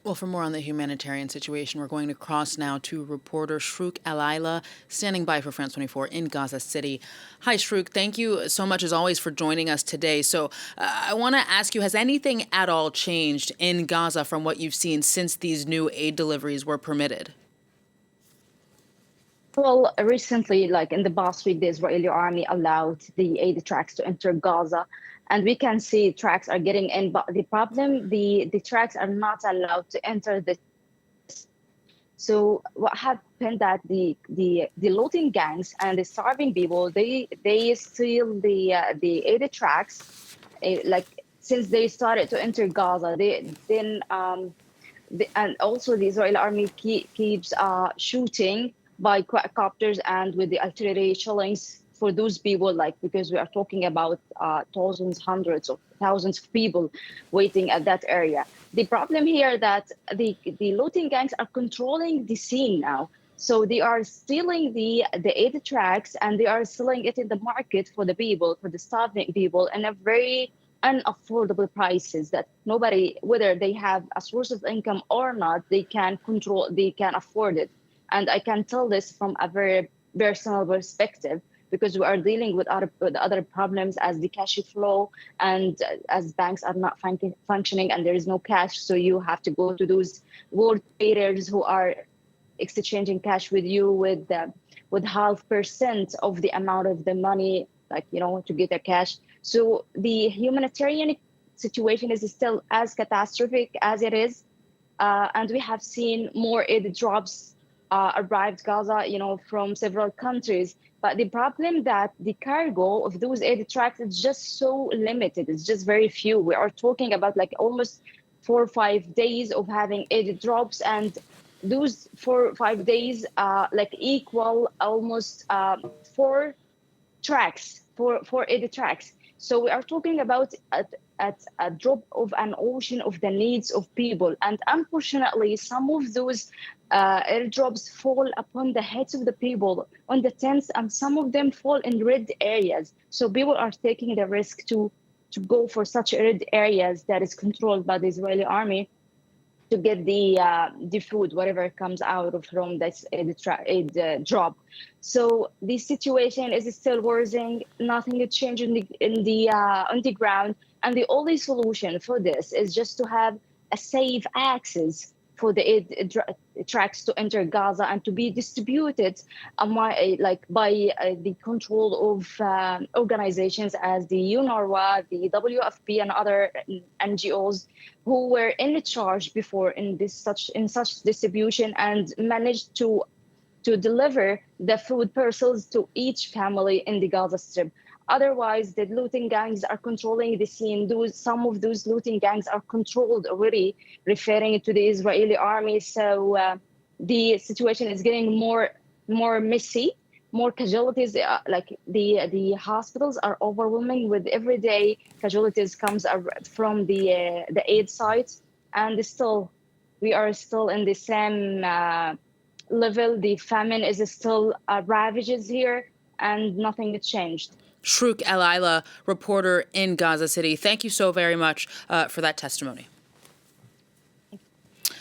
Well, for more on the humanitarian situation, we're going to cross now to reporter Shrouq Al-Aila, standing by for France 24 in Gaza City. Hi, Shrouq. Thank you so much, as always, for joining us today. So I want to ask you, has anything at all changed in Gaza from what you've seen since these new aid deliveries were permitted? Well, recently, like in the past week, the Israeli army allowed the aid trucks to enter Gaza, and we can see trucks are getting in. But the problem, the trucks are not allowed to enter the. So what happened that the looting gangs and the starving people, they steal the aid trucks, like since they started to enter Gaza, they then and also the Israeli army keeps shooting by quadcopters and with the artillery shellings for those people, like because we are talking about thousands, hundreds of thousands of people waiting at that area. The problem here that the looting gangs are controlling the scene now. So they are stealing the aid tracks and they are selling it in the market for the people, for the starving people, in a very unaffordable prices that nobody, whether they have a source of income or not, they can control, they can afford it. And I can tell this from a very personal perspective because we are dealing with other problems as the cash flow and as banks are not functioning and there is no cash. So you have to go to those world traders who are exchanging cash with you with 0.5% of the amount of the money, like, to get a cash. So the humanitarian situation is still as catastrophic as it is. And we have seen more aid drops arrived Gaza, from several countries. But the problem that the cargo of those aid trucks is just so limited. It's just very few. We are talking about like almost 4 or 5 days of having aid drops, and those 4 or 5 days like equal almost four tracks for aid tracks. So we are talking about at a drop of an ocean of the needs of people. And unfortunately, some of those airdrops fall upon the heads of the people on the tents, and some of them fall in red areas. So people are taking the risk to go for such red areas that is controlled by the Israeli army to get the food, whatever comes out of from this aid drop. So the situation is still worsening. Nothing is changing on the ground, and the only solution for this is just to have a safe access for the aid tracks to enter Gaza and to be distributed by the control of organizations as the UNRWA, the WFP, and other NGOs who were in charge before in such distribution and managed to deliver the food parcels to each family in the Gaza Strip. Otherwise, the looting gangs are controlling the scene. Some of those looting gangs are controlled already, referring to the Israeli army. So the situation is getting more messy, more casualties. Like the hospitals are overwhelming with everyday casualties comes from the aid sites, and still we are still in the same level. The famine is still ravages here, and nothing has changed. Shrouq Al-Aila, reporter in Gaza City. Thank you so very much for that testimony.